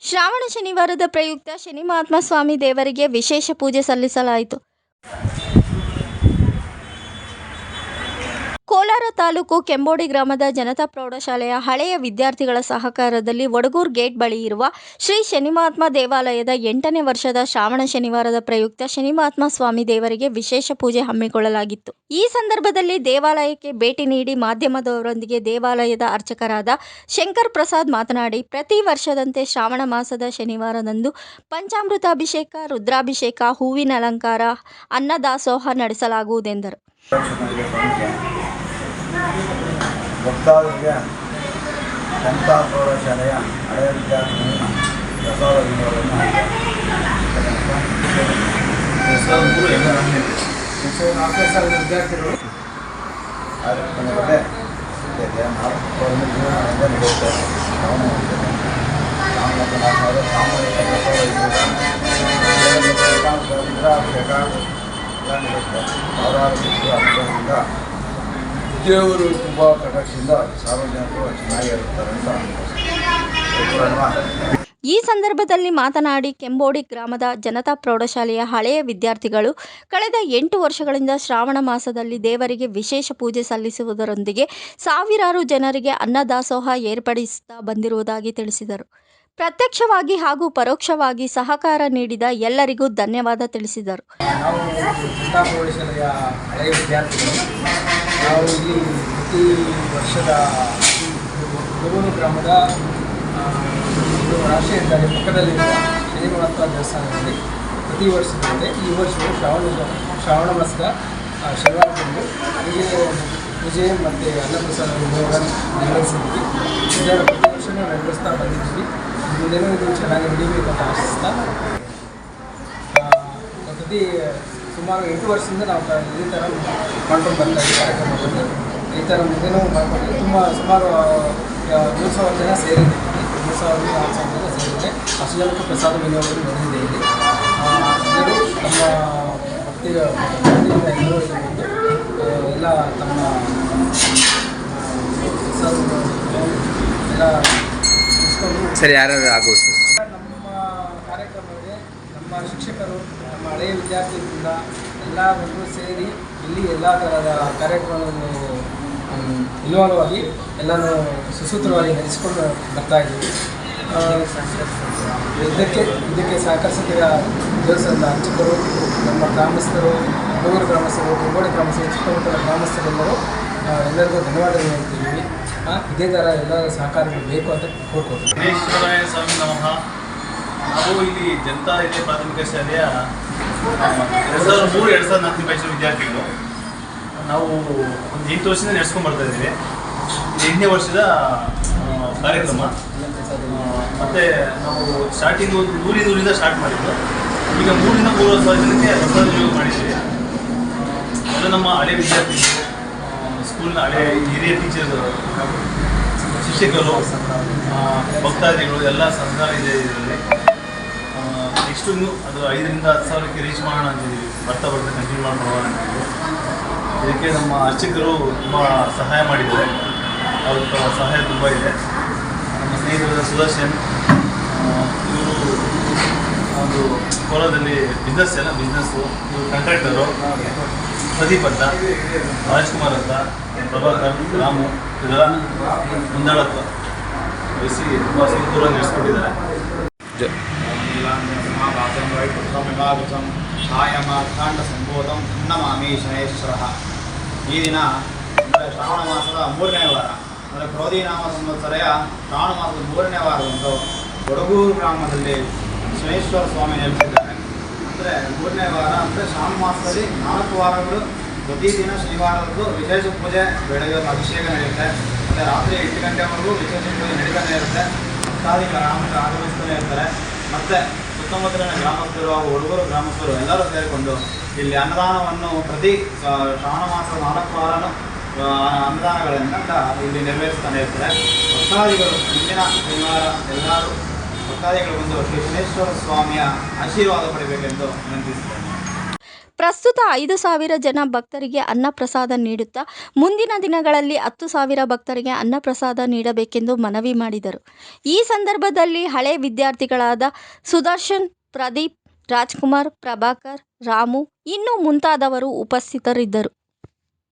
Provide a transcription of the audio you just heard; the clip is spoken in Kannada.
ಶ್ರಾವಣ ಶನಿವಾರದ ಪ್ರಯುಕ್ತ ಶನಿ ಮಹಾತ್ಮ ಸ್ವಾಮಿ ದೇವರಿಗೆ ವಿಶೇಷ ಪೂಜೆ ಸಲ್ಲಿಸಲಾಯಿತು. ಕೋಲಾರ ತಾಲೂಕು ಕೆಂಬೋಡಿ ಗ್ರಾಮದ ಜನತಾ ಪ್ರೌಢಶಾಲೆಯ ಹಳೆಯ ವಿದ್ಯಾರ್ಥಿಗಳ ಸಹಕಾರದಲ್ಲಿ ವಡಗೂರು ಗೇಟ್ ಬಳಿ ಇರುವ ಶ್ರೀ ಶನಿ ಮಹಾತ್ಮ ದೇವಾಲಯದ 8ನೇ ವರ್ಷದ ಶ್ರಾವಣ ಶನಿವಾರದ ಪ್ರಯುಕ್ತ ಶನಿ ಮಹಾತ್ಮ ಸ್ವಾಮಿ ದೇವರಿಗೆ ವಿಶೇಷ ಪೂಜೆ ಹಮ್ಮಿಕೊಳ್ಳಲಾಗಿತ್ತು. ಈ ಸಂದರ್ಭದಲ್ಲಿ ದೇವಾಲಯಕ್ಕೆ ಭೇಟಿ ನೀಡಿ ಮಾಧ್ಯಮದವರೊಂದಿಗೆ ದೇವಾಲಯದ ಅರ್ಚಕರಾದ ಶಂಕರ್ ಪ್ರಸಾದ್ ಮಾತನಾಡಿ, ಪ್ರತಿ ವರ್ಷದಂತೆ ಶ್ರಾವಣ ಮಾಸದ ಶನಿವಾರದಂದು ಪಂಚಾಮೃತಾಭಿಷೇಕ, ರುದ್ರಾಭಿಷೇಕ, ಹೂವಿನ ಅಲಂಕಾರ, ಅನ್ನದಾಸೋಹ ನಡೆಸಲಾಗುವುದೆಂದರು. ಭಕ್ತಾದಿಗಳಿಗೆ ಜನತಾ ಪ್ರೌಢಶಾಲೆಯ ಹಳೆಯ ವಿದ್ಯಾರ್ಥಿಗಳು ಪ್ರಸಾದ ವಿದ್ಯಾರ್ಥಿಗಳು ಕಾರ್ಯಕ್ರಮಗಳೇ ದೇವರು ತುಂಬ ಕಟಾಕ್ಷದಿಂದ ಸಾರ್ವಜನಿಕರು ಚೆನ್ನಾಗಿರುತ್ತಾರೆ ಅಂತ. ಈ ಸಂದರ್ಭದಲ್ಲಿ ಮಾತನಾಡಿ, ಕೆಂಬೋಡಿ ಗ್ರಾಮದ ಜನತಾ ಪ್ರೌಢಶಾಲೆಯ ಹಳೆಯ ವಿದ್ಯಾರ್ಥಿಗಳು ಕಳೆದ 8 ವರ್ಷಗಳಿಂದ ಶ್ರಾವಣ ಮಾಸದಲ್ಲಿ ದೇವರಿಗೆ ವಿಶೇಷ ಪೂಜೆ ಸಲ್ಲಿಸುವುದರೊಂದಿಗೆ ಸಾವಿರಾರು ಜನರಿಗೆ ಅನ್ನದಾಸೋಹ ಏರ್ಪಡಿಸುತ್ತಾ ಬಂದಿರುವುದಾಗಿ ತಿಳಿಸಿದರು. ಪ್ರತ್ಯಕ್ಷವಾಗಿ ಹಾಗೂ ಪರೋಕ್ಷವಾಗಿ ಸಹಕಾರ ನೀಡಿದ ಎಲ್ಲರಿಗೂ ಧನ್ಯವಾದ ತಿಳಿಸಿದರು. ನಾವು ಜನತಾ ಪ್ರೌಢಶಾಲೆಯ ಹಳೆಯ ವಿದ್ಯಾರ್ಥಿಗಳು ನಾವು ಇಲ್ಲಿ ಪ್ರತಿ ವರ್ಷದ ವಡಗೂರು ಗ್ರಾಮದ ರಾಷ್ಟ್ರೀಯ ಹೆದ್ದಾರಿ ಪಕ್ಕದಲ್ಲಿರುವ ಶನಿ ಮಹಾತ್ಮ ದೇವಸ್ಥಾನದಲ್ಲಿ ಪ್ರತಿ ವರ್ಷದಂತೆ ಈ ವರ್ಷವೂ ಶ್ರಾವಣ ಮಾಸದ ಶನಿವಾರದಂದು ಪೂಜೆ ಮತ್ತು ಅನ್ನಪ್ರಸಾದ ನೆರವೇರಿಸಿದ್ವಿ. ಇದನ್ನು ಪ್ರತಿ ವರ್ಷವೂ ನೆರವೇರಿಸ್ತಾ ಬಂದಿದ್ವಿ. ಮುಂದೆನೂ ಇದು ಚೆನ್ನಾಗಿ ನಡೀಬೇಕು ಅಂತ ಆಶಿಸ್ತಾ ಪ್ರತಿ ಸುಮಾರು 8 ವರ್ಷದಿಂದ ನಾವು ಇದೇ ಥರ ಮಾಡ್ಕೊಂಡು ಬರ್ತಾ ಇದ್ದೀವಿ. ಕಾರ್ಯಕ್ರಮದಲ್ಲಿ ಈ ಥರ ಮುಂದೆನೂ ಮಾಡ್ಕೊಂಡು ಸುಮಾರು 3,000 ಜನ ಸೇರಿದ್ದೀವಿ. 3,000-4,000 ಜನ ಸೇರಿದೆ. ಅಷ್ಟು ಜನಕ್ಕೂ ಪ್ರಸಾದ ವಿನಿಯೋಗ ನಡೆದಿದೆ ಇಲ್ಲಿ. ಎಲ್ಲರೂ ತಮ್ಮ ಭಕ್ತಿಯಿಂದ ಎಲ್ಲರೂ ಎಲ್ಲ ತಮ್ಮ ಎಲ್ಲ ಸರಿ ಯಾರ್ಯಾರು ಆಗೋದು ನಮ್ಮ ಕಾರ್ಯಕ್ರಮಕ್ಕೆ ನಮ್ಮ ಶಿಕ್ಷಕರು, ನಮ್ಮ ಹಳೆಯ ವಿದ್ಯಾರ್ಥಿಗಳಿಂದ ಎಲ್ಲ ಮಕ್ಕಳು ಸೇರಿ ಇಲ್ಲಿ ಎಲ್ಲ ಥರದ ಕಾರ್ಯಕ್ರಮಗಳನ್ನು ಇನ್ವಾಲ್ವ್ ಆಗಿ ಎಲ್ಲನೂ ಸುಸೂತ್ರವಾಗಿ ನಡೆಸಿಕೊಂಡು ಬರ್ತಾ ಇದ್ದೀವಿ. ಇದಕ್ಕೆ ಸಹಕರಿಸಿದ ದೇವಸ್ಥಾನದ ಅರ್ಚಕರು, ನಮ್ಮ ಗ್ರಾಮಸ್ಥರು, ವಡಗೂರು ಗ್ರಾಮಸ್ಥರು, ಕೆಂಬೋಡಿ ಗ್ರಾಮಸ್ಥರು, ಸುತ್ತಮುತ್ತಲ ಗ್ರಾಮಸ್ಥರೆಲ್ಲರೂ ಎಲ್ಲರಿಗೂ ಧನ್ಯವಾದಗಳು ಹೇಳ್ತಿದ್ದೀವಿ. ಇದೇ ಥರ ಎಲ್ಲರ ಸಹಕಾರಗಳು ಬೇಕು ಅಂತ ಕೋರ್ಕೊಳ್ತೀವಿ. ಗಣೇಶ್ವರಾಯ ಸ್ವಾಮಿ ನಮಃ. ನಾವು ಇಲ್ಲಿ ಜನತಾ ಹಿರಿಯ ಪ್ರಾಥಮಿಕ ಶಾಲೆಯ 2003-2004 ಬ್ಯಾಚಿನ ವಿದ್ಯಾರ್ಥಿಗಳು. ನಾವು ಒಂದು 8 ವರ್ಷದಿಂದ ನಡೆಸ್ಕೊಂಡು ಬರ್ತಾ ಇದ್ದೀವಿ. 8ನೇ ವರ್ಷದ ಕಾರ್ಯಕ್ರಮ. ಮತ್ತು ನಾವು ಸ್ಟಾರ್ಟಿಂಗ್ ಒಂದು 100 ಸ್ಟಾರ್ಟ್ ಮಾಡಿದ್ದು. ಈಗ 3,000-3,500 ಜನಕ್ಕೆ ಪ್ರಸಾದ ವಿನಿಯೋಗ ಮಾಡಿದ್ದೀವಿ. ಎಲ್ಲ ನಮ್ಮ ಹಳೆಯ ವಿದ್ಯಾರ್ಥಿಗಳು, ಸ್ಕೂಲ್ನ ಹಳೆಯ ಹಿರಿಯ ಟೀಚರ್ಗಳು, ಶಿಕ್ಷಕರು, ಭಕ್ತಾದಿಗಳು ಎಲ್ಲ ಸಹಕಾರ ಇದೆ ಇದರಲ್ಲಿ. ನೆಕ್ಸ್ಟು ಇನ್ನೂ ಅದು 5,000-10,000ಕ್ಕೆ ರೀಚ್ ಮಾಡೋಣ ಅಂತಿದ್ದೀವಿ. ಬರ್ತಾ ಕಂಟಿನ್ಯೂ ಮಾಡೋಣ ಅಂತಿದ್ದೀವಿ. ಇದಕ್ಕೆ ನಮ್ಮ ಅರ್ಚಕರು ತುಂಬ ಸಹಾಯ ಮಾಡಿದ್ದಾರೆ. ಅವ್ರ ಸಹಾಯ ತುಂಬ ಇದೆ. ನಮ್ಮ ಸ್ನೇಹಿತರಾದ ಸುದರ್ಶನ್, ಇವರು ಒಂದು ಕೋಲಾರದಲ್ಲಿ ಬಿಸ್ನೆಸ್ಸು, ಇವರು ಕಾಂಟ್ರಾಕ್ಟರು, ಪ್ರದೀಪ್ ಅಂತ, ರಾಜ್ಕುಮಾರ್ ಅಂತ, ಪ್ರಭಾಕರ್, ರಾಮು, ಇದೆಲ್ಲ ಮುಂದಾಳತ್ವ ವಹಿಸಿ ತುಂಬ ಸುಮಧುರವಾಗಿ ನಡೆಸ್ಕೊಟ್ಟಿದ್ದಾರೆ. ಛಾಯಮಾರ್ಕಾಂಡ ಸಂಬೋಧಂ ನಮಾಮಿ ಶನೇಶ್ವರ. ಈ ದಿನ ಅಂದರೆ ಶ್ರಾವಣ ಮಾಸದ 3ನೇ ವಾರ, ಅಂದರೆ ಕ್ರೋಧಿನಾಮ ಸಂವತ್ಸರೆಯ ಶ್ರಾವಣ ಮಾಸದ 3ನೇ ವಾರದಂದು ವಡಗೂರು ಗ್ರಾಮದಲ್ಲಿ ಶನೇಶ್ವರ ಸ್ವಾಮಿ ನೆಲೆಸಿದ್ದಾರೆ. ಅಂದರೆ 3ನೇ ವಾರ ಅಂದರೆ ಶ್ರಾವಣ ಮಾಸದಲ್ಲಿ 4 ವಾರಗಳು ಪ್ರತಿದಿನ ಶನಿವಾರದ್ದು ವಿಶೇಷ ಪೂಜೆ, ಬೆಳಗ್ಗೆ ಅಭಿಷೇಕ ನಡೆಯುತ್ತೆ. ಮತ್ತು ರಾತ್ರಿ 8 ಗಂಟೆವರೆಗೂ ವಿಶೇಷ ಪೂಜೆ ನಡೀತಾನೆ ಇರುತ್ತೆ. ಭಕ್ತಾದಿಗಳು ಆಗಮಿಸ್ತಾನೆ ಇರ್ತಾರೆ. ಮತ್ತು ಸುತ್ತಮುತ್ತಲಿನ ಗ್ರಾಮಸ್ಥರು ಹಾಗೂ ವಡಗೂರು ಗ್ರಾಮಸ್ಥರು ಎಲ್ಲರೂ ಸೇರಿಕೊಂಡು ಇಲ್ಲಿ ಅನ್ನದಾನವನ್ನು ಪ್ರತಿ ಶ್ರಾವಣ ಮಾಸದ 4 ವಾರನೂ ಅನ್ನದಾನಗಳಿಂದ ಇಲ್ಲಿ ನೆರವೇರಿಸ್ತಾನೆ ಇರ್ತಾರೆ. ಭಕ್ತಾದಿಗಳು ಮುಂದಿನ ಶನಿವಾರ ಎಲ್ಲರೂ ಭಕ್ತಾದಿಗಳು ಬಂದು ಶ್ರೀ ಶನೇಶ್ವರ ಸ್ವಾಮಿಯ ಆಶೀರ್ವಾದ ಪಡೆಯಬೇಕೆಂದು ವಿನಂತಿಸುತ್ತೇನೆ. ಪ್ರಸ್ತುತ 5,000 ಜನ ಭಕ್ತರಿಗೆ ಅನ್ನಪ್ರಸಾದ ನೀಡುತ್ತಾ ಮುಂದಿನ ದಿನಗಳಲ್ಲಿ 10,000 ಭಕ್ತರಿಗೆ ಅನ್ನಪ್ರಸಾದ ನೀಡಬೇಕೆಂದು ಮನವಿ ಮಾಡಿದರು. ಈ ಸಂದರ್ಭದಲ್ಲಿ ಹಳೆ ವಿದ್ಯಾರ್ಥಿಗಳಾದ ಸುದರ್ಶನ್, ಪ್ರದೀಪ್, ರಾಜ್ಕುಮಾರ್, ಪ್ರಭಾಕರ್, ರಾಮು ಇನ್ನೂ ಮುಂತಾದವರು ಉಪಸ್ಥಿತರಿದ್ದರು.